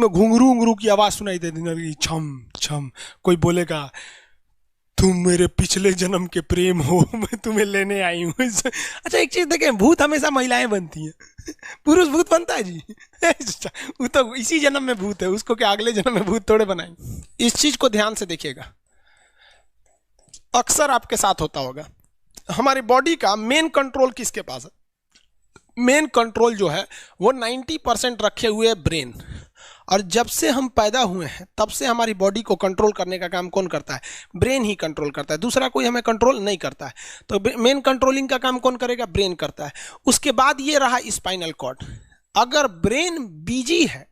में घुंघरू घुंघरू की आवाज सुनाई देती लगी, छम छम। कोई बोलेगा तुम मेरे पिछले जन्म के प्रेम हो, मैं तुम्हें लेने आई हूँ। अच्छा एक चीज देखें, भूत हमेशा महिलाएं बनती हैं, पुरुष भूत बनता है जी? वो तो इसी जन्म में भूत है, उसको क्या अगले जन्म में भूत थोड़े बनाएंगे? इस चीज को ध्यान से देखिएगा, अक्सर आपके साथ होता होगा। हमारी बॉडी का मेन कंट्रोल किसके पास है? मेन कंट्रोल जो है वो 90% रखे हुए ब्रेन। और जब से हम पैदा हुए हैं तब से हमारी बॉडी को कंट्रोल करने का काम कौन करता है? ब्रेन ही कंट्रोल करता है, दूसरा कोई हमें कंट्रोल नहीं करता है। तो मेन कंट्रोलिंग का काम कौन करेगा? ब्रेन करता है। उसके बाद ये रहा स्पाइनल कॉर्ड। अगर ब्रेन बिजी है,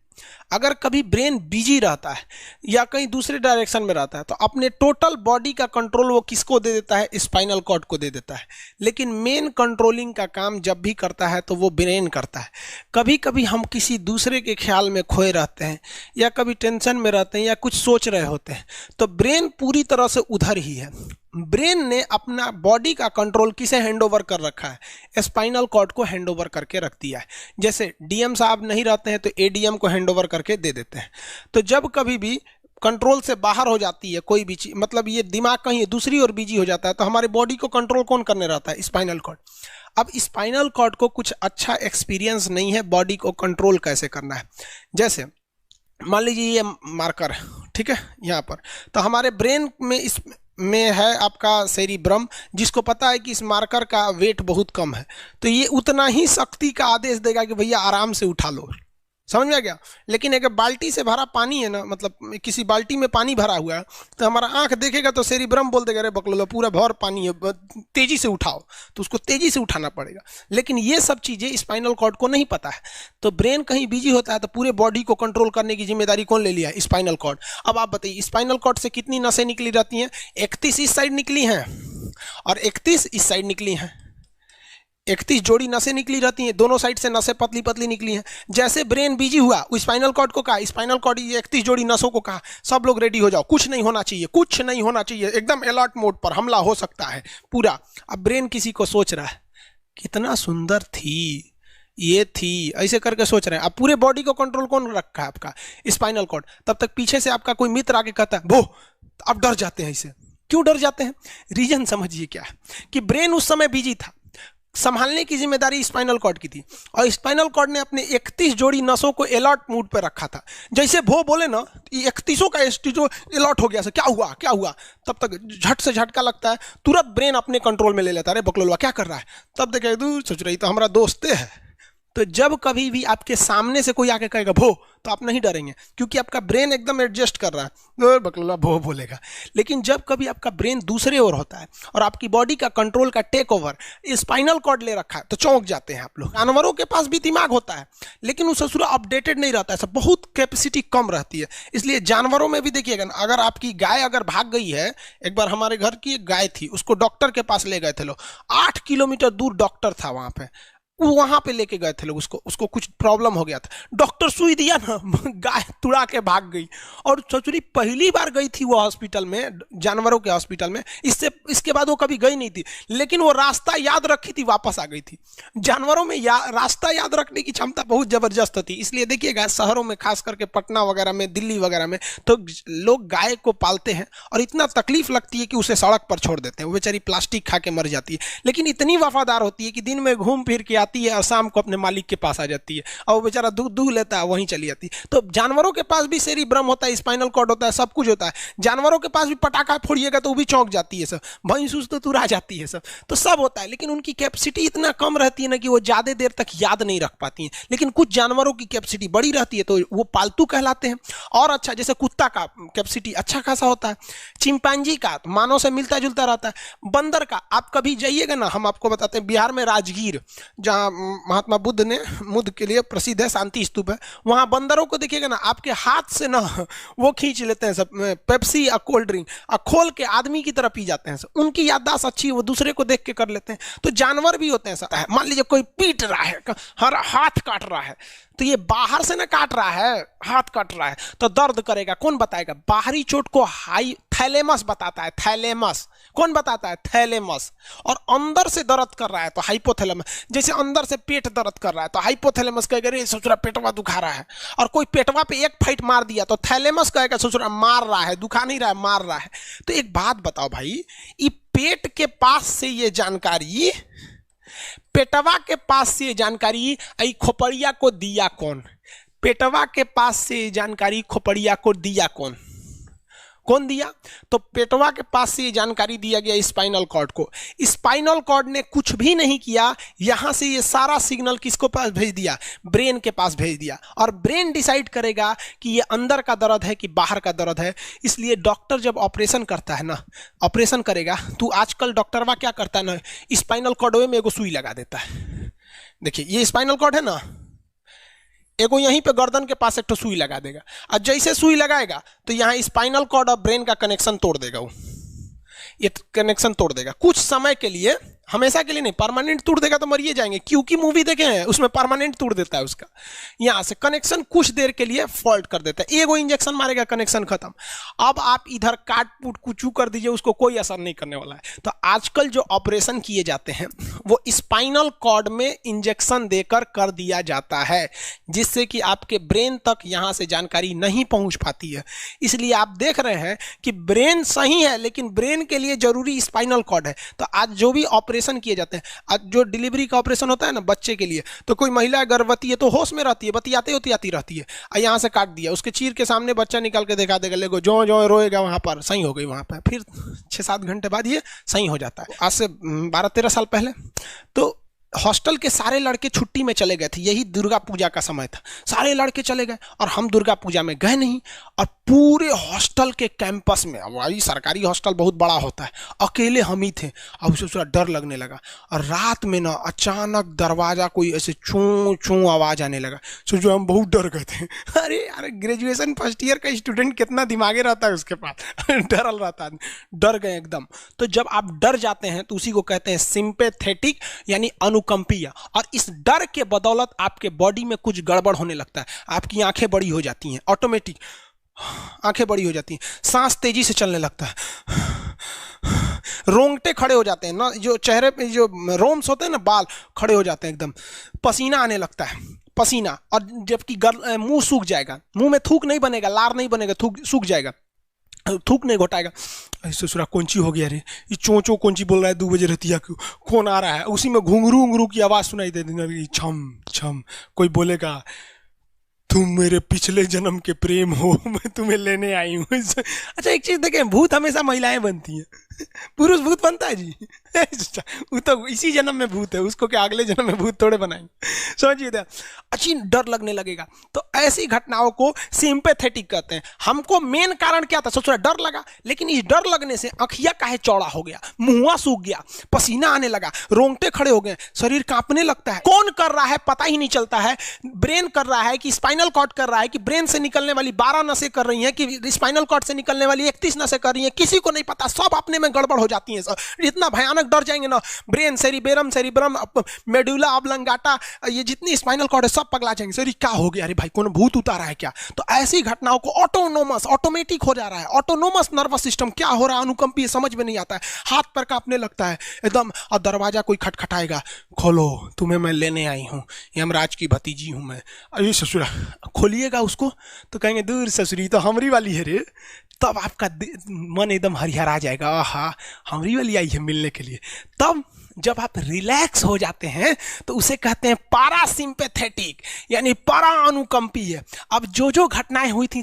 अगर कभी ब्रेन बिजी रहता है या कहीं दूसरे डायरेक्शन में रहता है, तो अपने टोटल बॉडी का कंट्रोल वो किसको दे देता है? स्पाइनल कॉर्ड को दे देता है। लेकिन मेन कंट्रोलिंग का काम जब भी करता है तो वो ब्रेन करता है। कभी कभी हम किसी दूसरे के ख्याल में खोए रहते हैं या कभी टेंशन में रहते हैं या कुछ सोच रहे होते हैं, तो ब्रेन पूरी तरह से उधर ही है। ब्रेन ने अपना बॉडी का कंट्रोल किसे हैंडओवर कर रखा है? स्पाइनल कॉर्ड को हैंडओवर करके रख दिया है। जैसे डीएम साहब नहीं रहते हैं तो एडीएम को हैंडओवर करके दे देते हैं। तो जब कभी भी कंट्रोल से बाहर हो जाती है कोई भी चीज, मतलब ये दिमाग कहीं दूसरी ओर बिजी हो जाता है, तो हमारी बॉडी को कंट्रोल कौन करने रहता है? Spinal cord. अब स्पाइनल कॉर्ड को कुछ अच्छा एक्सपीरियंस नहीं है बॉडी को कंट्रोल कैसे करना है। जैसे मान लीजिए ये मार्कर है, ठीक है, यहाँ पर, तो हमारे ब्रेन में इस में है आपका सेरिब्रम, जिसको पता है कि इस मार्कर का वेट बहुत कम है, तो ये उतना ही शक्ति का आदेश देगा कि भैया आराम से उठा लो। समझ में आ गया? लेकिन एक बाल्टी से भरा पानी है ना, मतलब किसी बाल्टी में पानी भरा हुआ है, तो हमारा आंख देखेगा तो सेरिब्रम बोल देगा अरे बकलोला पूरा भर पानी है, तेजी से उठाओ, तो उसको तेजी से उठाना पड़ेगा। लेकिन ये सब चीजें स्पाइनल कॉर्ड को नहीं पता है, तो ब्रेन कहीं बिजी होता है तो पूरे बॉडी को कंट्रोल करने की जिम्मेदारी कौन ले लिया है? Spinal cord. अब आप बताइए स्पाइनल कॉर्ड से कितनी नसें निकली रहती हैं? 31 इस साइड निकली हैं और 31 इस साइड निकली हैं। 31 जोड़ी नसें निकली रहती हैं, दोनों साइड से नसें पतली पतली निकली हैं। जैसे ब्रेन बिजी हुआ, स्पाइनल कॉर्ड को कहा, स्पाइनल कॉर्ड 31 जोड़ी नसों को कहा सब लोग रेडी हो जाओ, कुछ नहीं होना चाहिए, कुछ नहीं होना चाहिए, एकदम अलर्ट मोड पर, हमला हो सकता है पूरा। अब ब्रेन किसी को सोच रहा है कितना सुंदर थी ये थी, ऐसे करके सोच रहे हैं। अब पूरे बॉडी को कंट्रोल कौन रखा है? आपका स्पाइनल कॉर्ड। तब तक पीछे से आपका कोई मित्र आके कहता है वो, अब डर जाते हैं। इसे क्यों डर जाते हैं? रीजन समझिए क्या है कि ब्रेन उस समय बिजी था, संभालने की जिम्मेदारी स्पाइनल कॉर्ड की थी, और स्पाइनल कॉर्ड ने अपने 31 जोड़ी नसों को अलर्ट मूड पर रखा था। जैसे वो बोले ना, 31 का जो अलर्ट हो गया, से क्या हुआ क्या हुआ, तब तक झट से झटका लगता है, तुरंत ब्रेन अपने कंट्रोल में ले लेता है, अरे बकलोलवा क्या कर रहा है। तब देखे दूर सोच रही तो हमारा दोस्त है। तो जब कभी भी आपके सामने से कोई आके कहेगा भो, तो आप नहीं डरेंगे, क्योंकि आपका ब्रेन एकदम एडजस्ट कर रहा है, बकलोला भो बोलेगा। लेकिन जब कभी आपका ब्रेन दूसरे ओर होता है और आपकी बॉडी का कंट्रोल का टेक ओवर स्पाइनल कॉर्ड ले रखा है, तो चौंक जाते हैं आप लोग। जानवरों के पास भी दिमाग होता है, लेकिन वो ससुरा अपडेटेड नहीं रहता है, सब बहुत कैपेसिटी कम रहती है। इसलिए जानवरों में भी देखिएगा, अगर आपकी गाय अगर भाग गई है, एक बार हमारे घर की एक गाय थी, उसको डॉक्टर के पास ले गए थे लोग, 8 किलोमीटर दूर डॉक्टर था वहां पे, वहां पे लेके गए थे लोग, उसको कुछ प्रॉब्लम हो गया था, डॉक्टर सुई दिया ना, गाय तुड़ा के भाग गई। और ससुरी पहली बार गई थी वो हॉस्पिटल में, जानवरों के हॉस्पिटल में, इसके बाद वो कभी गई नहीं थी, लेकिन वो रास्ता याद रखी थी, वापस आ गई थी। जानवरों में रास्ता याद रखने की क्षमता बहुत जबरदस्त थी। इसलिए देखिएगा शहरों में, खास करके पटना वगैरह में, दिल्ली वगैरह में, तो लोग गाय को पालते हैं और इतना तकलीफ लगती है कि उसे सड़क पर छोड़ देते हैं, वो बेचारी प्लास्टिक खा के मर जाती है, लेकिन इतनी वफादार होती है कि दिन में घूम फिर के आती है और शाम को अपने मालिक के पास आ जाती है, और वो बेचारा दूध दूह लेता है, वहीं चली जाती है। तो जानवरों के पास भी सेरिब्रम होता है, स्पाइनल कॉर्ड होता है, सब कुछ होता है। जानवरों के पास भी पटाखा फोड़िएगा तो वो भी चौंक जाती है सब, भैंस तो तुरा जाती है सब, तो सब होता है। लेकिन उनकी कैपेसिटी इतना कम रहती है ना कि वो ज्यादा देर तक याद नहीं रख पाती हैं। लेकिन कुछ जानवरों की कैपेसिटी बड़ी रहती है, तो वो पालतू कहलाते हैं। और अच्छा, जैसे कुत्ता का कैपेसिटी अच्छा खासा होता है, चिंपांजी का मानव से मिलता जुलता रहता है, बंदर का। आप कभी जाइएगा ना, हम आपको बताते हैं, बिहार में राजगीर, जहाँ महात्मा बुद्ध के लिए प्रसिद्ध है, शांति स्तूप है, वहां बंदरों को देखिएगा ना, आपके हाथ से ना वो खींच लेते हैं सब, पेप्सी या कोल्ड ड्रिंक खोल के आदमी की तरह पी जाते हैं सब। उनकी याददाश्त अच्छी है, वो दूसरे को देख के कर लेते हैं। तो जानवर भी होते हैं सब। मान लीजिए कोई पीट रहा है, हर हाथ काट रहा है, तो ये बाहर से ना काट रहा है, हाथ कट रहा है तो दर्द करेगा। कौन बताएगा? बाहरी चोट को हाई थैलेमस बताता है, थैलेमस। कौन बताता है? थैलेमस। और अंदर से दर्द कर रहा है तो हाइपोथैलेमस। जैसे अंदर से पेट दर्द कर रहा है तो हाइपोथैलेमस कहेगा रे ससुरा पेटवा दुखा रहा है। और कोई पेटवा पे एक फाइट मार दिया तो थैलेमस कहेगा ससुरा मार रहा है, दुखा नहीं रहा है, मार रहा है। तो एक बात बताओ भाई, ये पेट के पास से ये जानकारी, पेटवा के पास से ये जानकारी खोपड़िया को दिया कौन? पेटवा के पास से जानकारी खोपड़िया को दिया कौन? कौन दिया? तो पेटवा के पास से ये जानकारी दिया गया स्पाइनल कॉर्ड को। स्पाइनल कॉर्ड ने कुछ भी नहीं किया, यहां से ये सारा सिग्नल किसको पास भेज दिया? ब्रेन के पास भेज दिया। और ब्रेन डिसाइड करेगा कि ये अंदर का दर्द है कि बाहर का दर्द है। इसलिए डॉक्टर जब ऑपरेशन करता है ना, ऑपरेशन करेगा तो आजकल डॉक्टरवा क्या करता है ना, स्पाइनल कॉर्ड में एगो सुई लगा देता है। देखिए ये स्पाइनल कॉर्ड है ना, एगो यहीं पे गर्दन के पास एक तो सुई लगा देगा। और जैसे सुई लगाएगा तो यहाँ स्पाइनल कॉर्ड और ब्रेन का कनेक्शन तोड़ देगा। वो ये कनेक्शन तोड़ देगा कुछ समय के लिए, हमेशा के लिए नहीं। परमानेंट तोड़ देगा तो मरिए जाएंगे, क्योंकि मूवी देखे हैं उसमें परमानेंट तोड़ देता है उसका। यहां से कनेक्शन कुछ देर के लिए फॉल्ट कर देता है, एगो इंजेक्शन मारेगा कनेक्शन खत्म। अब आप इधर काट पुट कुचू कर दीजिए, उसको कोई असर नहीं करने वाला है। तो आजकल जो ऑपरेशन किए जाते हैं वो स्पाइनल कॉर्ड में इंजेक्शन देकर कर दिया जाता है, जिससे कि आपके ब्रेन तक यहां से जानकारी नहीं पहुंच पाती है। इसलिए आप देख रहे हैं कि ब्रेन सही है लेकिन ब्रेन के लिए जरूरी स्पाइनल कॉर्ड है। तो आज जो भी ऑपरेशन किए जाते हैं, आज जो डिलीवरी का ऑपरेशन होता है ना बच्चे के लिए, तो कोई महिला गर्भवती है तो होश में रहती है, बतियाते होती आती रहती है, यहाँ से काट दिया, उसके चीर के सामने बच्चा निकाल के दिखा देगा, लेगो जो जो रोएगा वहां पर सही हो गई, वहां पर फिर 6-7 घंटे बाद ये सही हो जाता है। आज से 12-13 साल पहले तो हॉस्टल के सारे लड़के छुट्टी में चले गए थे, यही दुर्गा पूजा का समय था, सारे लड़के चले गए और हम दुर्गा पूजा में गए नहीं। और पूरे हॉस्टल के कैंपस में, अब वही सरकारी हॉस्टल बहुत बड़ा होता है, अकेले हम ही थे। अब उसे थोड़ा डर लगने लगा और रात में ना अचानक दरवाजा कोई ऐसे चूं चूं आवाज आने लगा। सोचो हम बहुत डर गए थे। अरे यार ग्रेजुएशन फर्स्ट ईयर का स्टूडेंट कितना दिमागे रहता है उसके पास, डरल रहता है, डर गए एकदम। तो जब आप डर जाते हैं तो उसी को कहते हैं सिंपैथेटिक यानी अनुकंपीय। और इस डर के बदौलत आपके बॉडी में कुछ गड़बड़ होने लगता है, आपकी आंखें बड़ी हो जाती हैं, ऑटोमेटिक आंखें बड़ी हो जाती हैं, सांस तेजी से चलने लगता है, रोंगटे खड़े हो जाते हैं ना, जो चेहरे पे जो रोम्स होते हैं ना, बाल खड़े हो जाते हैं एकदम, पसीना आने लगता है, पसीना। और जबकि मुंह सूख जाएगा, मुंह में थूक नहीं बनेगा, लार नहीं बनेगा, सूख जाएगा, थूक नहीं घोटाएगा। ससुरा कौन ची हो गया रे, ये चोंचो कौन ची बोल रहा है 2 बजे रहती है, कौन आ रहा है? उसी में घुंघरू उंगरू की आवाज सुनाई दे देगी, छम छम। कोई बोलेगा तुम मेरे पिछले जन्म के प्रेम हो, मैं तुम्हें लेने आई हूँ। अच्छा एक चीज देखें, भूत हमेशा महिलाएं बनती हैं, पुरुष भूत बनता है जी? वो तो इसी जन्म में भूत है, उसको क्या अगले जन्म में भूत थोड़े बनाएंगे? समझिए, अच्छी डर लगने लगेगा। तो ऐसी घटनाओं को सिंपैथेटिक कहते हैं। हमको मेन कारण क्या था? सोचो डर लगा, लेकिन इस डर लगने से अखिया काहे चौड़ा हो गया, मुंह सूख गया, पसीना आने लगा, रोंगटे खड़े हो गए, शरीर कांपने लगता है। कौन कर रहा है पता ही नहीं चलता है। ब्रेन कर रहा है कि स्पाइनल कॉर्ड कर रहा है कि ब्रेन से निकलने वाली 12 नसें कर रही हैं कि स्पाइनल कॉर्ड से निकलने वाली 31 नसें कर रही हैं, किसी को नहीं पता, सब अपने में गड़बड़ हो जाती हैं। इतना भयानक डर जाएंगे ना, ब्रेन, सेरिब्रम, मेडुला ऑब्लंगाटा, ये जितनी स्पाइनल कॉर्ड है सब पगला जाएंगे। सर क्या हो गया? अरे भाई कौन भूत उतारा है क्या? तो ऐसी घटनाओं को ऑटोमेटिक हो जा रहा है, ऑटोनोमस नर्वस सिस्टम क्या हो रहा है, अनुकंपी, समझ में नहीं आता है, हाथ पर कांपने लगता है एकदम। और दरवाजा कोई खटखटाएगा, खोलो तुम्हें मैं लेने आई हूँ, यमराज की भतीजी हूँ मैं। अरे ससुरा, खोलिएगा उसको तो कहेंगे दूर ससुरी तो हमरी वाली है रे। तब आपका मन एकदम हरिहरा जाएगा, आहा हमरी वाली आई है मिलने के लिए। तब जब आप रिलैक्स हो जाते हैं तो उसे कहते हैं पारासिम्पैथेटिक यानी परा अनुकंपी है। अब जो घटनाएं हुई थी